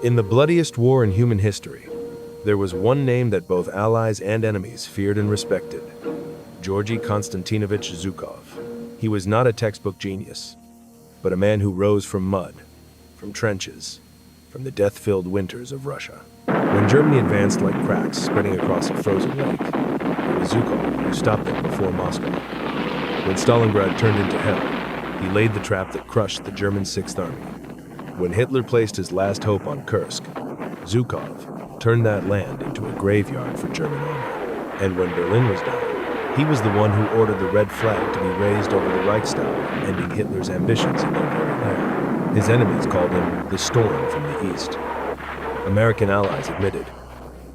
In the bloodiest war in human history, there was one name that both allies and enemies feared and respected: Georgy Konstantinovich Zhukov. He was not a textbook genius, but a man who rose from mud, from trenches, from the death-filled winters of Russia. When Germany advanced like cracks spreading across a frozen lake, it was Zhukov who stopped them before Moscow. When Stalingrad turned into hell, he laid the trap that crushed the German Sixth Army. When Hitler placed his last hope on Kursk, Zhukov turned that land into a graveyard for German army. And when Berlin was down, he was the one who ordered the red flag to be raised over the Reichstag, ending Hitler's ambitions in their very lair. His enemies called him the Storm from the East. American allies admitted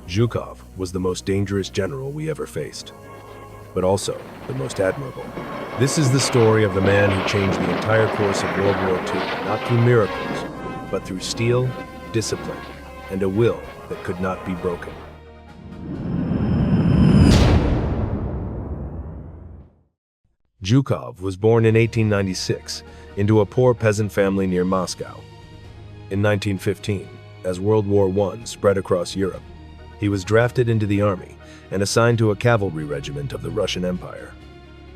Zhukov was the most dangerous general we ever faced, but also the most admirable. This is the story of the man who changed the entire course of World War II, not through miracles, but through steel, discipline, and a will that could not be broken. Zhukov was born in 1896 into a poor peasant family near Moscow. In 1915, as World War I spread across Europe, he was drafted into the army and assigned to a cavalry regiment of the Russian Empire.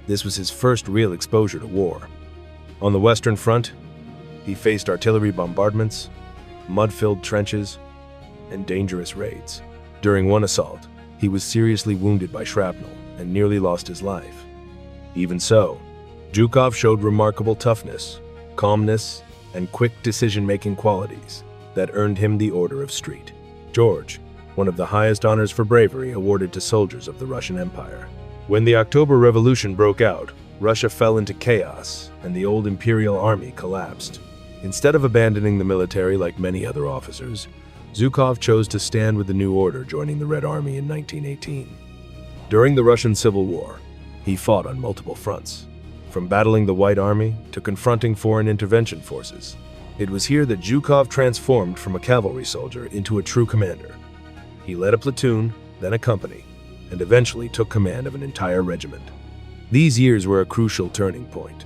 This was his first real exposure to war. On the Western Front, he faced artillery bombardments, mud-filled trenches, and dangerous raids. During one assault, he was seriously wounded by shrapnel and nearly lost his life. Even so, Zhukov showed remarkable toughness, calmness, and quick decision-making qualities that earned him the Order of St. George, one of the highest honors for bravery awarded to soldiers of the Russian Empire. When the October Revolution broke out, Russia fell into chaos and the old imperial army collapsed. Instead of abandoning the military like many other officers, Zhukov chose to stand with the new order, joining the Red Army in 1918. During the Russian Civil War, he fought on multiple fronts, from battling the White Army to confronting foreign intervention forces. It was here that Zhukov transformed from a cavalry soldier into a true commander. He led a platoon, then a company, and eventually took command of an entire regiment. These years were a crucial turning point.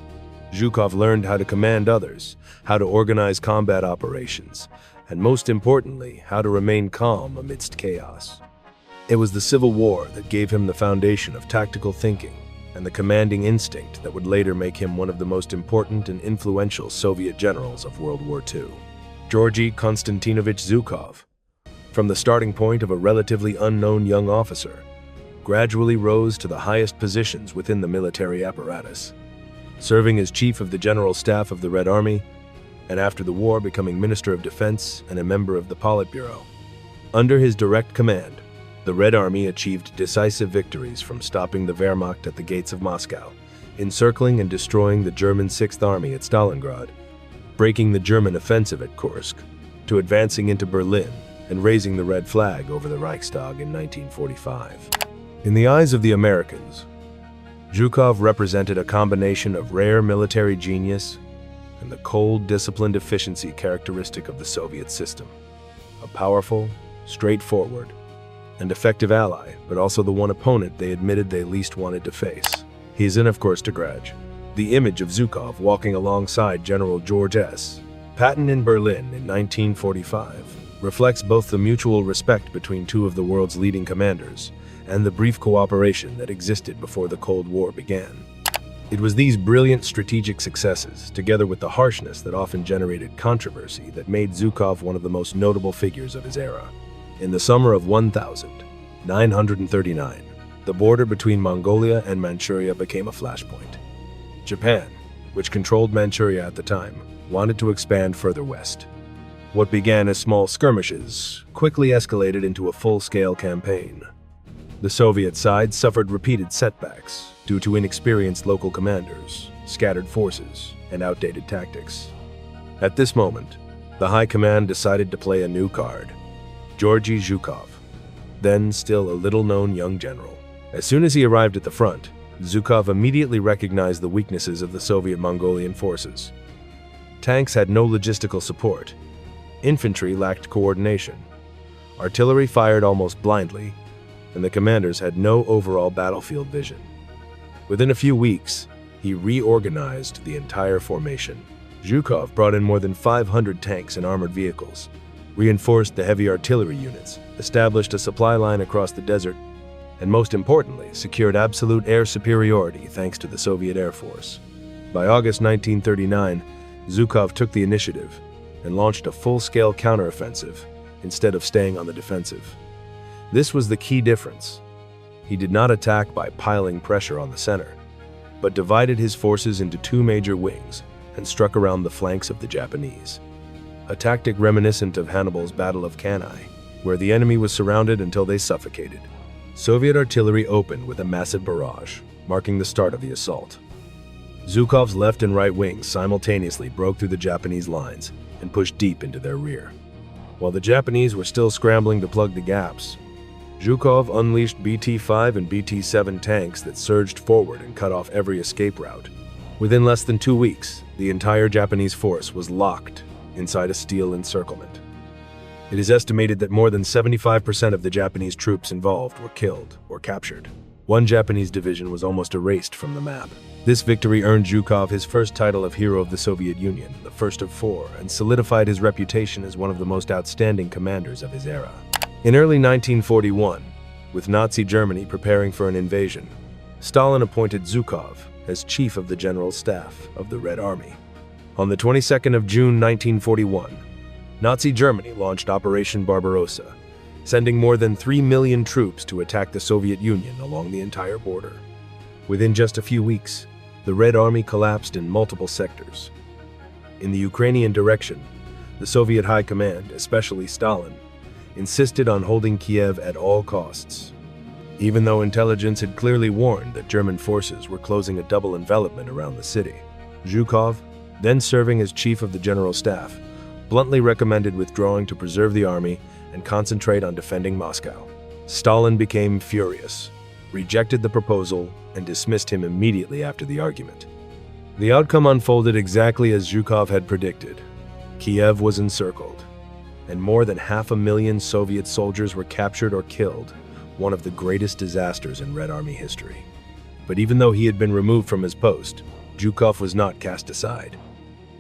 Zhukov learned how to command others, how to organize combat operations, and most importantly, how to remain calm amidst chaos. It was the Civil War that gave him the foundation of tactical thinking and the commanding instinct that would later make him one of the most important and influential Soviet generals of World War II. Georgy Konstantinovich Zhukov, from the starting point of a relatively unknown young officer, gradually rose to the highest positions within the military apparatus, serving as chief of the General Staff of the Red Army, and after the war becoming Minister of Defense and a member of the Politburo. Under his direct command, the Red Army achieved decisive victories, from stopping the Wehrmacht at the gates of Moscow, encircling and destroying the German Sixth Army at Stalingrad, breaking the German offensive at Kursk, to advancing into Berlin and raising the red flag over the Reichstag in 1945. In the eyes of the Americans, Zhukov represented a combination of rare military genius and the cold, disciplined efficiency characteristic of the Soviet system. A powerful, straightforward, and effective ally, but also the one opponent they admitted they least wanted to face. He's in, of course, to grudge. The image of Zhukov walking alongside General George S. Patton in Berlin in 1945 reflects both the mutual respect between two of the world's leading commanders and the brief cooperation that existed before the Cold War began. It was these brilliant strategic successes, together with the harshness that often generated controversy, that made Zhukov one of the most notable figures of his era. In the summer of 1939, the border between Mongolia and Manchuria became a flashpoint. Japan, which controlled Manchuria at the time, wanted to expand further west. What began as small skirmishes quickly escalated into a full-scale campaign. The Soviet side suffered repeated setbacks due to inexperienced local commanders, scattered forces, and outdated tactics. At this moment, the High Command decided to play a new card: Georgy Zhukov, then still a little-known young general. As soon as he arrived at the front, Zhukov immediately recognized the weaknesses of the Soviet Mongolian forces. Tanks had no logistical support. Infantry lacked coordination. Artillery fired almost blindly, and the commanders had no overall battlefield vision. Within a few weeks, he reorganized the entire formation. Zhukov brought in more than 500 tanks and armored vehicles, reinforced the heavy artillery units, established a supply line across the desert, and most importantly, secured absolute air superiority thanks to the Soviet Air Force. By August 1939, Zhukov took the initiative and launched a full-scale counteroffensive instead of staying on the defensive. This was the key difference. He did not attack by piling pressure on the center, but divided his forces into two major wings and struck around the flanks of the Japanese. A tactic reminiscent of Hannibal's Battle of Cannae, where the enemy was surrounded until they suffocated. Soviet artillery opened with a massive barrage, marking the start of the assault. Zhukov's left and right wings simultaneously broke through the Japanese lines and pushed deep into their rear. While the Japanese were still scrambling to plug the gaps, Zhukov unleashed BT-5 and BT-7 tanks that surged forward and cut off every escape route. Within less than 2 weeks, the entire Japanese force was locked inside a steel encirclement. It is estimated that more than 75% of the Japanese troops involved were killed or captured. One Japanese division was almost erased from the map. This victory earned Zhukov his first title of Hero of the Soviet Union, the first of 4, and solidified his reputation as one of the most outstanding commanders of his era. In early 1941, with Nazi Germany preparing for an invasion, Stalin appointed Zhukov as chief of the general staff of the Red Army. On the 22nd of June 1941, Nazi Germany launched Operation Barbarossa, sending more than 3 million troops to attack the Soviet Union along the entire border. Within just a few weeks, the Red Army collapsed in multiple sectors. In the Ukrainian direction, the Soviet High Command, especially Stalin, insisted on holding Kiev at all costs. Even though intelligence had clearly warned that German forces were closing a double envelopment around the city, Zhukov, then serving as chief of the general staff, bluntly recommended withdrawing to preserve the army and concentrate on defending Moscow. Stalin became furious, rejected the proposal, and dismissed him immediately after the argument. The outcome unfolded exactly as Zhukov had predicted. Kiev was encircled, and more than 500,000 Soviet soldiers were captured or killed, one of the greatest disasters in Red Army history. But even though he had been removed from his post, Zhukov was not cast aside.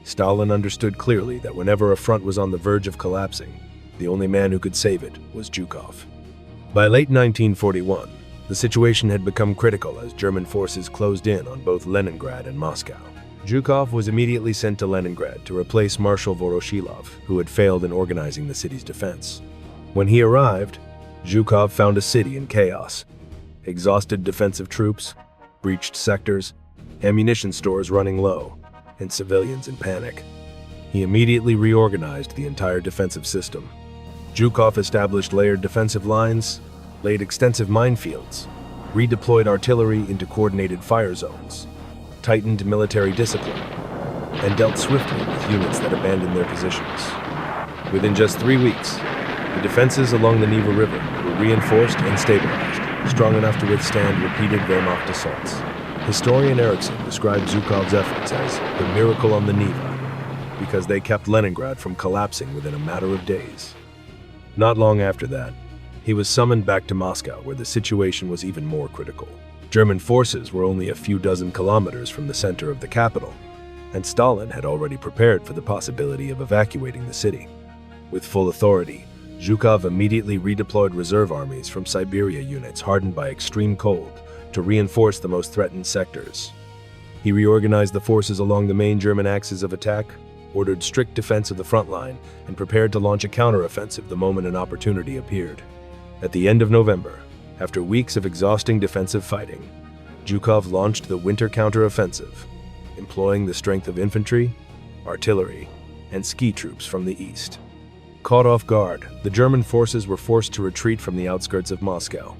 Stalin understood clearly that whenever a front was on the verge of collapsing, the only man who could save it was Zhukov. By late 1941, the situation had become critical as German forces closed in on both Leningrad and Moscow. Zhukov was immediately sent to Leningrad to replace Marshal Voroshilov, who had failed in organizing the city's defense. When he arrived, Zhukov found a city in chaos. Exhausted defensive troops, breached sectors, ammunition stores running low, and civilians in panic. He immediately reorganized the entire defensive system. Zhukov established layered defensive lines, laid extensive minefields, redeployed artillery into coordinated fire zones, tightened military discipline, and dealt swiftly with units that abandoned their positions. Within just 3 weeks, the defenses along the Neva River were reinforced and stabilized, strong enough to withstand repeated Wehrmacht assaults. Historian Eriksson described Zhukov's efforts as the miracle on the Neva, because they kept Leningrad from collapsing within a matter of days. Not long after that, he was summoned back to Moscow, where the situation was even more critical. German forces were only a few dozen kilometers from the center of the capital, and Stalin had already prepared for the possibility of evacuating the city. With full authority, Zhukov immediately redeployed reserve armies from Siberia units hardened by extreme cold to reinforce the most threatened sectors. He reorganized the forces along the main German axes of attack, ordered strict defense of the front line, and prepared to launch a counteroffensive the moment an opportunity appeared. At the end of November, after weeks of exhausting defensive fighting, Zhukov launched the winter counteroffensive, employing the strength of infantry, artillery, and ski troops from the east. Caught off guard, the German forces were forced to retreat from the outskirts of Moscow.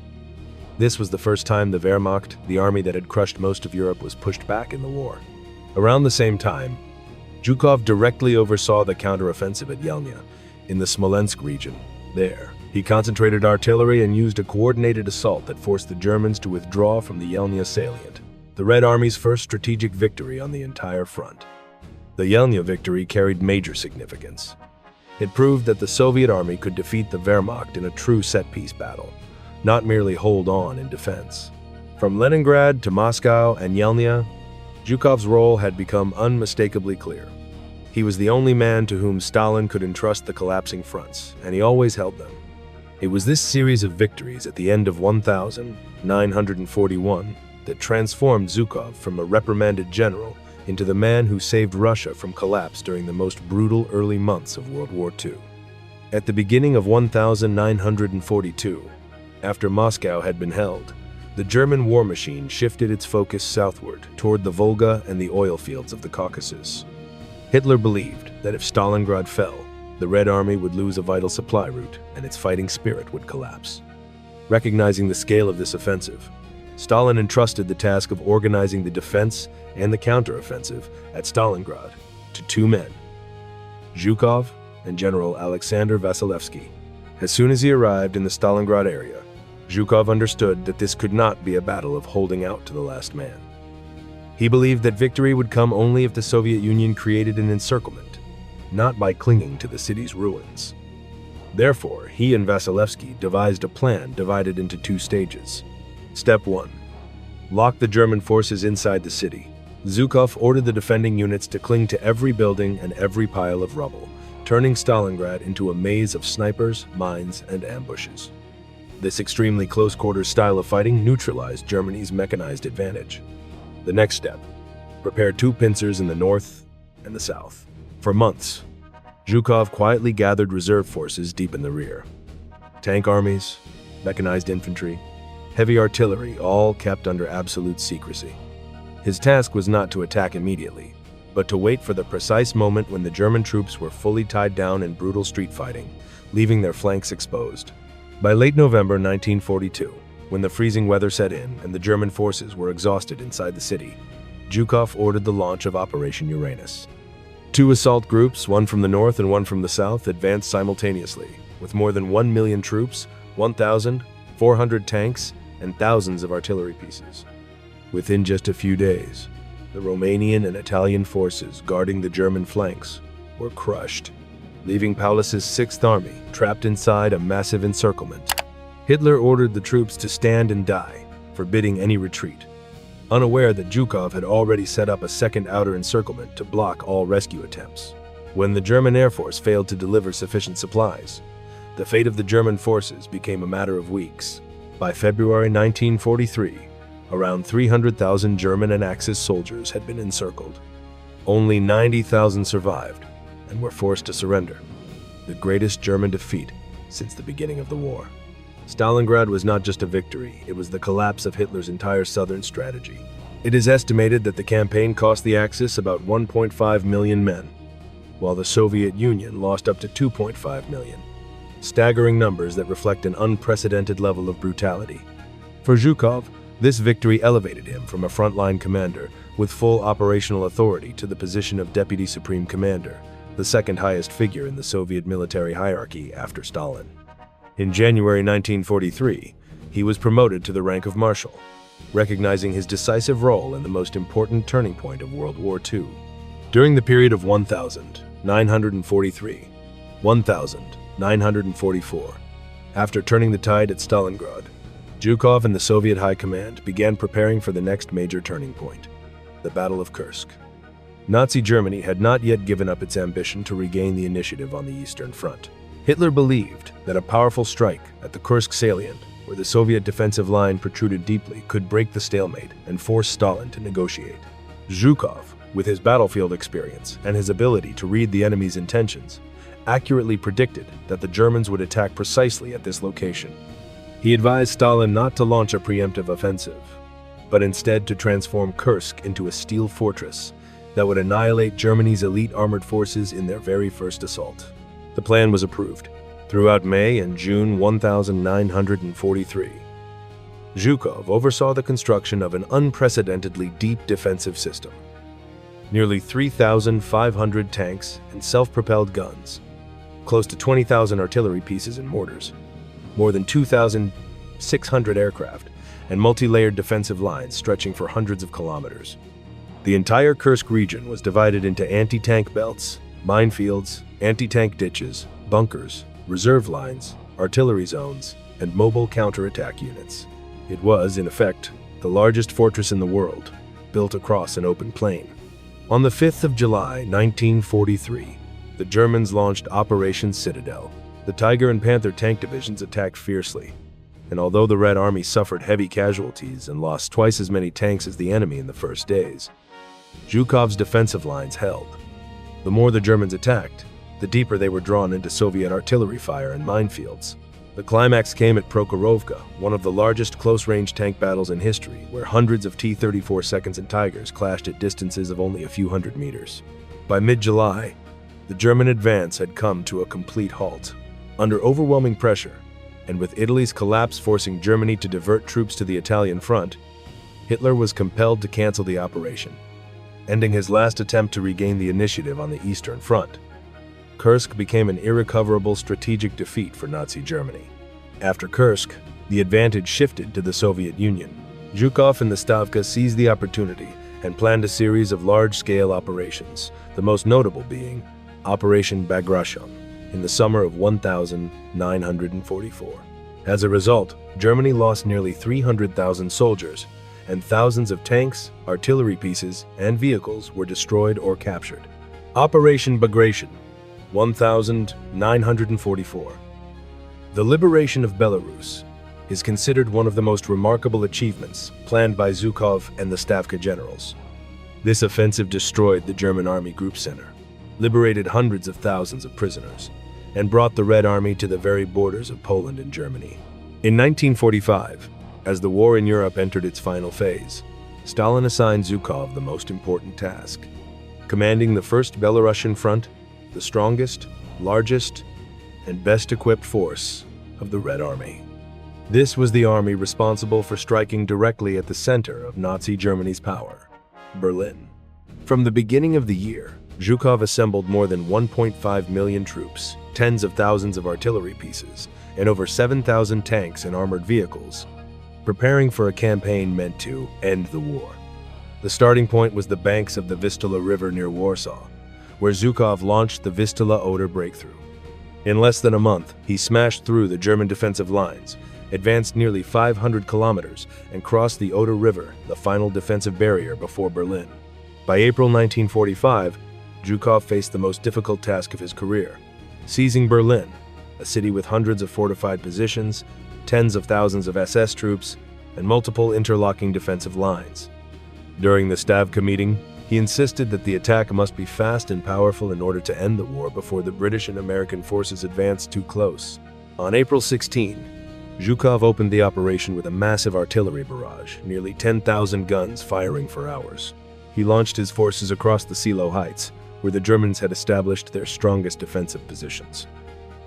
This was the first time the Wehrmacht, the army that had crushed most of Europe, was pushed back in the war. Around the same time, Zhukov directly oversaw the counteroffensive at Yelnya, in the Smolensk region. There, he concentrated artillery and used a coordinated assault that forced the Germans to withdraw from the Yelnya salient, the Red Army's first strategic victory on the entire front. The Yelnya victory carried major significance. It proved that the Soviet army could defeat the Wehrmacht in a true set-piece battle, not merely hold on in defense. From Leningrad to Moscow and Yelnya, Zhukov's role had become unmistakably clear. He was the only man to whom Stalin could entrust the collapsing fronts, and he always held them. It was this series of victories at the end of 1941 that transformed Zhukov from a reprimanded general into the man who saved Russia from collapse during the most brutal early months of World War II. At the beginning of 1942, after Moscow had been held, the German war machine shifted its focus southward toward the Volga and the oil fields of the Caucasus. Hitler believed that if Stalingrad fell, the Red Army would lose a vital supply route and its fighting spirit would collapse. Recognizing the scale of this offensive, Stalin entrusted the task of organizing the defense and the counteroffensive at Stalingrad to two men, Zhukov and General Alexander Vasilevsky. As soon as he arrived in the Stalingrad area, Zhukov understood that this could not be a battle of holding out to the last man. He believed that victory would come only if the Soviet Union created an encirclement, not by clinging to the city's ruins. Therefore, he and Vasilevsky devised a plan divided into two stages. Step 1. Lock the German forces inside the city. Zhukov ordered the defending units to cling to every building and every pile of rubble, turning Stalingrad into a maze of snipers, mines, and ambushes. This extremely close-quarters style of fighting neutralized Germany's mechanized advantage. The next step: prepare two pincers in the north and the south. For months, Zhukov quietly gathered reserve forces deep in the rear. Tank armies, mechanized infantry, heavy artillery, all kept under absolute secrecy. His task was not to attack immediately, but to wait for the precise moment when the German troops were fully tied down in brutal street fighting, leaving their flanks exposed. By late November 1942, when the freezing weather set in and the German forces were exhausted inside the city, Zhukov ordered the launch of Operation Uranus. Two assault groups, one from the north and one from the south, advanced simultaneously, with more than 1 million troops, 1,400 tanks, and thousands of artillery pieces. Within just a few days, the Romanian and Italian forces guarding the German flanks were crushed, leaving Paulus's Sixth Army trapped inside a massive encirclement. Hitler ordered the troops to stand and die, forbidding any retreat, unaware that Zhukov had already set up a second outer encirclement to block all rescue attempts. When the German Air Force failed to deliver sufficient supplies, the fate of the German forces became a matter of weeks. By February 1943, around 300,000 German and Axis soldiers had been encircled. Only 90,000 survived and were forced to surrender, the greatest German defeat since the beginning of the war. Stalingrad was not just a victory, it was the collapse of Hitler's entire southern strategy. It is estimated that the campaign cost the Axis about 1.5 million men, while the Soviet Union lost up to 2.5 million. Staggering numbers that reflect an unprecedented level of brutality. For Zhukov, this victory elevated him from a frontline commander with full operational authority to the position of Deputy Supreme Commander, the second highest figure in the Soviet military hierarchy after Stalin. In January 1943, he was promoted to the rank of Marshal, recognizing his decisive role in the most important turning point of World War II. During the period of 1943, 1944, after turning the tide at Stalingrad, Zhukov and the Soviet High Command began preparing for the next major turning point, the Battle of Kursk. Nazi Germany had not yet given up its ambition to regain the initiative on the Eastern Front. Hitler believed that a powerful strike at the Kursk salient, where the Soviet defensive line protruded deeply, could break the stalemate and force Stalin to negotiate. Zhukov, with his battlefield experience and his ability to read the enemy's intentions, accurately predicted that the Germans would attack precisely at this location. He advised Stalin not to launch a preemptive offensive, but instead to transform Kursk into a steel fortress that would annihilate Germany's elite armored forces in their very first assault. The plan was approved. Throughout May and June 1943, Zhukov oversaw the construction of an unprecedentedly deep defensive system. Nearly 3,500 tanks and self-propelled guns, close to 20,000 artillery pieces and mortars, more than 2,600 aircraft, and multi-layered defensive lines stretching for hundreds of kilometers. The entire Kursk region was divided into anti-tank belts, minefields, anti-tank ditches, bunkers, reserve lines, artillery zones, and mobile counterattack units. It was, in effect, the largest fortress in the world, built across an open plain. On the 5th of July, 1943, the Germans launched Operation Citadel. The Tiger and Panther tank divisions attacked fiercely, and although the Red Army suffered heavy casualties and lost twice as many tanks as the enemy in the first days, Zhukov's defensive lines held. The more the Germans attacked, the deeper they were drawn into Soviet artillery fire and minefields. The climax came at Prokhorovka, one of the largest close-range tank battles in history, where hundreds of T-34 seconds and Tigers clashed at distances of only a few hundred meters. By mid-July, the German advance had come to a complete halt. Under overwhelming pressure, and with Italy's collapse forcing Germany to divert troops to the Italian front, Hitler was compelled to cancel the operation, ending his last attempt to regain the initiative on the Eastern Front. Kursk became an irrecoverable strategic defeat for Nazi Germany. After Kursk, the advantage shifted to the Soviet Union. Zhukov and the Stavka seized the opportunity and planned a series of large-scale operations, the most notable being Operation Bagration in the summer of 1944. As a result, Germany lost nearly 300,000 soldiers, and thousands of tanks, artillery pieces, and vehicles were destroyed or captured. Operation Bagration, 1944. The liberation of Belarus is considered one of the most remarkable achievements planned by Zhukov and the Stavka generals. This offensive destroyed the German Army Group Center, liberated hundreds of thousands of prisoners, and brought the Red Army to the very borders of Poland and Germany. In 1945, as the war in Europe entered its final phase, Stalin assigned Zhukov the most important task, commanding the First Belarusian Front, the strongest, largest, and best-equipped force of the Red Army. This was the army responsible for striking directly at the center of Nazi Germany's power, Berlin. From the beginning of the year, Zhukov assembled more than 1.5 million troops, tens of thousands of artillery pieces, and over 7,000 tanks and armored vehicles, preparing for a campaign meant to end the war. The starting point was the banks of the Vistula River near Warsaw, where Zhukov launched the Vistula-Oder breakthrough. In less than a month, he smashed through the German defensive lines, advanced nearly 500 kilometers, and crossed the Oder River, the final defensive barrier before Berlin. By April 1945, Zhukov faced the most difficult task of his career, seizing Berlin, a city with hundreds of fortified positions, tens of thousands of SS troops, and multiple interlocking defensive lines. During the Stavka meeting, he insisted that the attack must be fast and powerful in order to end the war before the British and American forces advanced too close. On April 16, Zhukov opened the operation with a massive artillery barrage, nearly 10,000 guns firing for hours. He launched his forces across the Silo Heights, where the Germans had established their strongest defensive positions.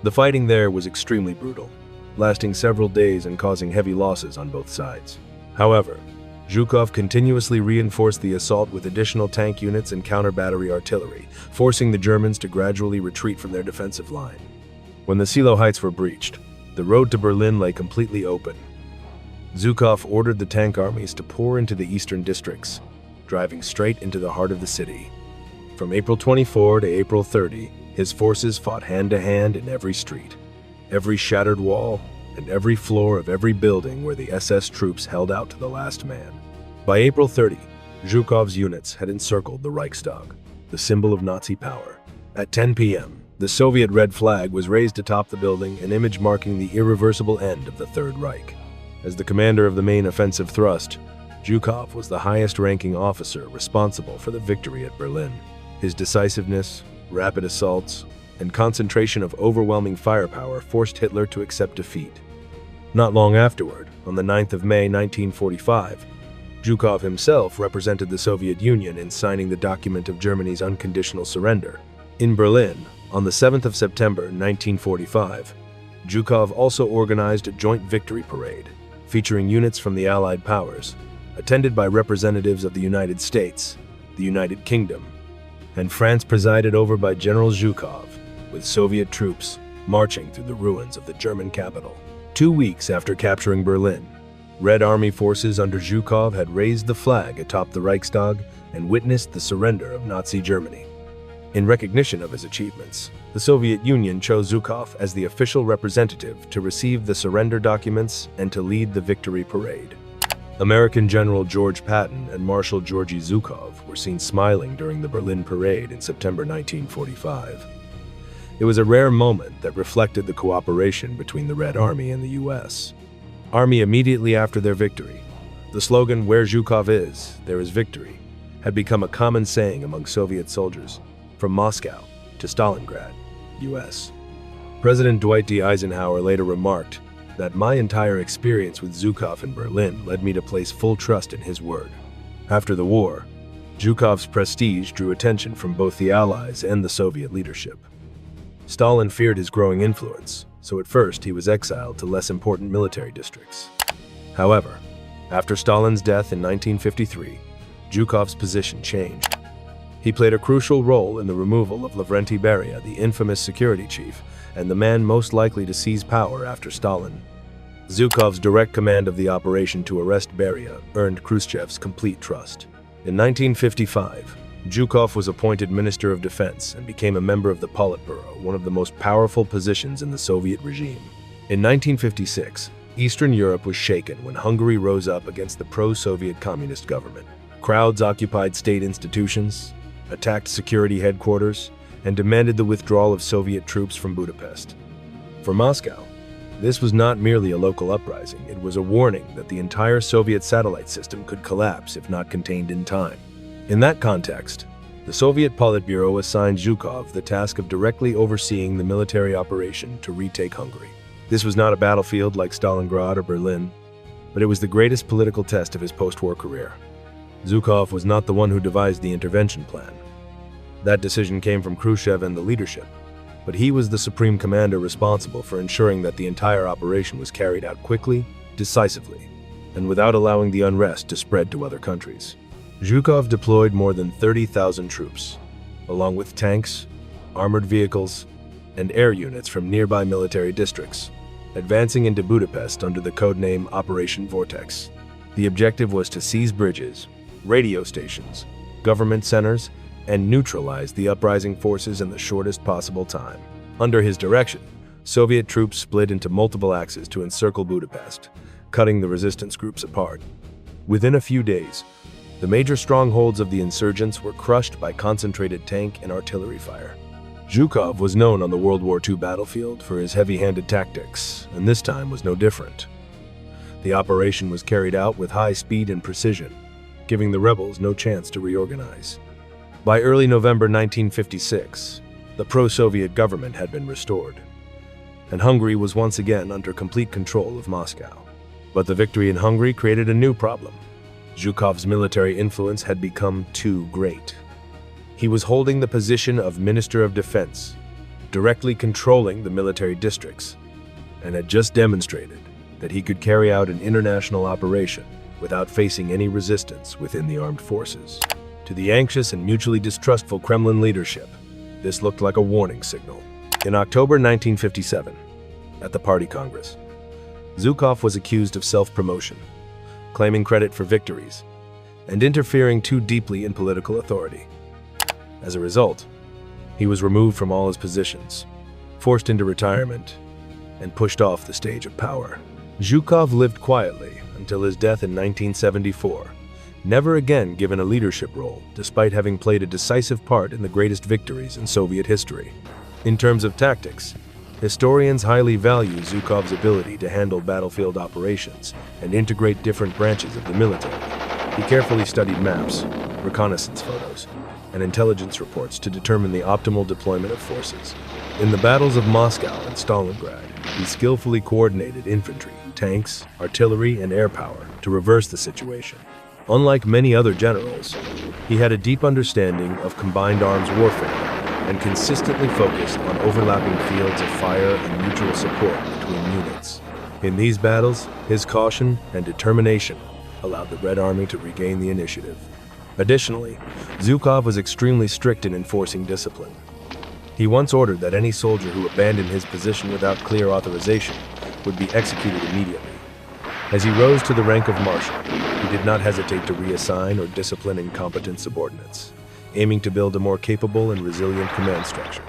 The fighting there was extremely brutal, lasting several days and causing heavy losses on both sides. However, Zhukov continuously reinforced the assault with additional tank units and counter-battery artillery, forcing the Germans to gradually retreat from their defensive line. When the Silo Heights were breached, the road to Berlin lay completely open. Zhukov ordered the tank armies to pour into the eastern districts, driving straight into the heart of the city. From April 24 to April 30, his forces fought hand-to-hand in every street, every shattered wall, and every floor of every building where the SS troops held out to the last man. By April 30, Zhukov's units had encircled the Reichstag, the symbol of Nazi power. At 10 p.m., the Soviet red flag was raised atop the building, an image marking the irreversible end of the Third Reich. As the commander of the main offensive thrust, Zhukov was the highest-ranking officer responsible for the victory at Berlin. His decisiveness, rapid assaults, and concentration of overwhelming firepower forced Hitler to accept defeat. Not long afterward, on the 9th of May 1945, Zhukov himself represented the Soviet Union in signing the document of Germany's unconditional surrender. In Berlin, on the 7th of September 1945, Zhukov also organized a joint victory parade, featuring units from the Allied powers, attended by representatives of the United States, the United Kingdom, and France, presided over by General Zhukov, with Soviet troops marching through the ruins of the German capital. 2 weeks after capturing Berlin, Red Army forces under Zhukov had raised the flag atop the Reichstag and witnessed the surrender of Nazi Germany. In recognition of his achievements, the Soviet Union chose Zhukov as the official representative to receive the surrender documents and to lead the victory parade. American General George Patton and Marshal Georgy Zhukov were seen smiling during the Berlin Parade in September 1945. It was a rare moment that reflected the cooperation between the Red Army and the U.S. Army immediately after their victory. The slogan, "Where Zhukov is, there is victory," had become a common saying among Soviet soldiers, from Moscow to Stalingrad, U.S. President Dwight D. Eisenhower later remarked that my entire experience with Zhukov in Berlin led me to place full trust in his word. After the war, Zhukov's prestige drew attention from both the Allies and the Soviet leadership. Stalin feared his growing influence, so at first he was exiled to less important military districts. However, after Stalin's death in 1953, Zhukov's position changed. He played a crucial role in the removal of Lavrentiy Beria, the infamous security chief, and the man most likely to seize power after Stalin. Zhukov's direct command of the operation to arrest Beria earned Khrushchev's complete trust. In 1955, Zhukov was appointed Minister of Defense and became a member of the Politburo, one of the most powerful positions in the Soviet regime. In 1956, Eastern Europe was shaken when Hungary rose up against the pro-Soviet communist government. Crowds occupied state institutions, attacked security headquarters, and demanded the withdrawal of Soviet troops from Budapest. For Moscow, this was not merely a local uprising, it was a warning that the entire Soviet satellite system could collapse if not contained in time. In that context, the Soviet Politburo assigned Zhukov the task of directly overseeing the military operation to retake Hungary. This was not a battlefield like Stalingrad or Berlin, but it was the greatest political test of his post-war career. Zhukov was not the one who devised the intervention plan. That decision came from Khrushchev and the leadership, but he was the supreme commander responsible for ensuring that the entire operation was carried out quickly, decisively, and without allowing the unrest to spread to other countries. Zhukov deployed more than 30,000 troops, along with tanks, armored vehicles, and air units from nearby military districts, advancing into Budapest under the codename Operation Vortex. The objective was to seize bridges, radio stations, government centers, and neutralize the uprising forces in the shortest possible time. Under his direction, Soviet troops split into multiple axes to encircle Budapest, cutting the resistance groups apart. Within a few days, the major strongholds of the insurgents were crushed by concentrated tank and artillery fire. Zhukov was known on the World War II battlefield for his heavy-handed tactics, and this time was no different. The operation was carried out with high speed and precision, giving the rebels no chance to reorganize. By early November 1956, the pro-Soviet government had been restored, and Hungary was once again under complete control of Moscow. But the victory in Hungary created a new problem. Zhukov's military influence had become too great. He was holding the position of Minister of Defense, directly controlling the military districts, and had just demonstrated that he could carry out an international operation without facing any resistance within the armed forces. To the anxious and mutually distrustful Kremlin leadership, this looked like a warning signal. In October 1957, at the Party Congress, Zhukov was accused of self-promotion, claiming credit for victories, and interfering too deeply in political authority. As a result, he was removed from all his positions, forced into retirement, and pushed off the stage of power. Zhukov lived quietly until his death in 1974, never again given a leadership role, despite having played a decisive part in the greatest victories in Soviet history. In terms of tactics, historians highly value Zhukov's ability to handle battlefield operations and integrate different branches of the military. He carefully studied maps, reconnaissance photos, and intelligence reports to determine the optimal deployment of forces. In the battles of Moscow and Stalingrad, he skillfully coordinated infantry, tanks, artillery, and air power to reverse the situation. Unlike many other generals, he had a deep understanding of combined arms warfare and consistently focused on overlapping fields of fire and mutual support between units. In these battles, his caution and determination allowed the Red Army to regain the initiative. Additionally, Zhukov was extremely strict in enforcing discipline. He once ordered that any soldier who abandoned his position without clear authorization would be executed immediately. As he rose to the rank of Marshal, he did not hesitate to reassign or discipline incompetent subordinates, aiming to build a more capable and resilient command structure.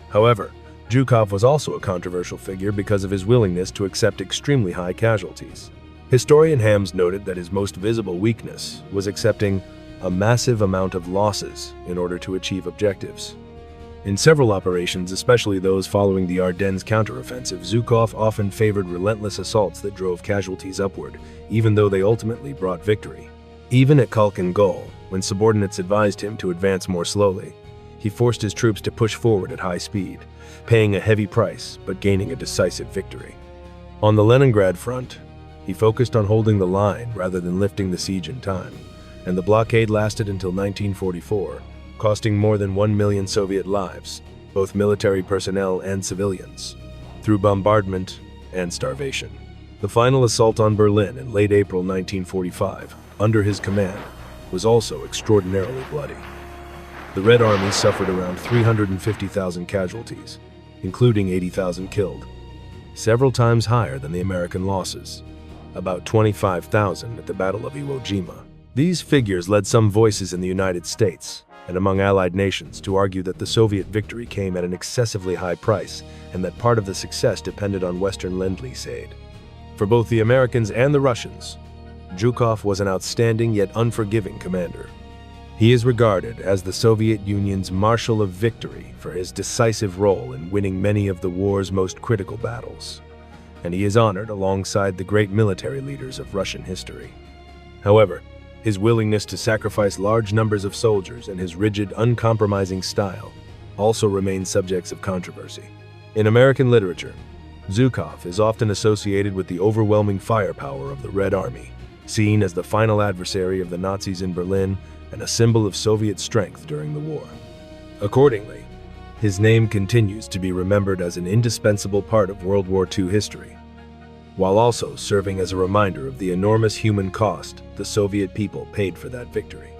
However, Zhukov was also a controversial figure because of his willingness to accept extremely high casualties. Historian Hams noted that his most visible weakness was accepting a massive amount of losses in order to achieve objectives. In several operations, especially those following the Ardennes counteroffensive, Zhukov often favored relentless assaults that drove casualties upward, even though they ultimately brought victory. Even at Khalkhin Gol, when subordinates advised him to advance more slowly, he forced his troops to push forward at high speed, paying a heavy price but gaining a decisive victory. On the Leningrad front, he focused on holding the line rather than lifting the siege in time, and the blockade lasted until 1944, costing more than 1 million Soviet lives, both military personnel and civilians, through bombardment and starvation. The final assault on Berlin in late April 1945, under his command, was also extraordinarily bloody. The Red Army suffered around 350,000 casualties, including 80,000 killed, several times higher than the American losses, about 25,000 at the Battle of Iwo Jima. These figures led some voices in the United States and among Allied nations to argue that the Soviet victory came at an excessively high price and that part of the success depended on Western Lend-Lease aid. For both the Americans and the Russians, Zhukov was an outstanding yet unforgiving commander. He is regarded as the Soviet Union's Marshal of Victory for his decisive role in winning many of the war's most critical battles, and he is honored alongside the great military leaders of Russian history. However, his willingness to sacrifice large numbers of soldiers and his rigid, uncompromising style also remain subjects of controversy. In American literature, Zhukov is often associated with the overwhelming firepower of the Red Army, seen as the final adversary of the Nazis in Berlin and a symbol of Soviet strength during the war. Accordingly, his name continues to be remembered as an indispensable part of World War II history, while also serving as a reminder of the enormous human cost the Soviet people paid for that victory.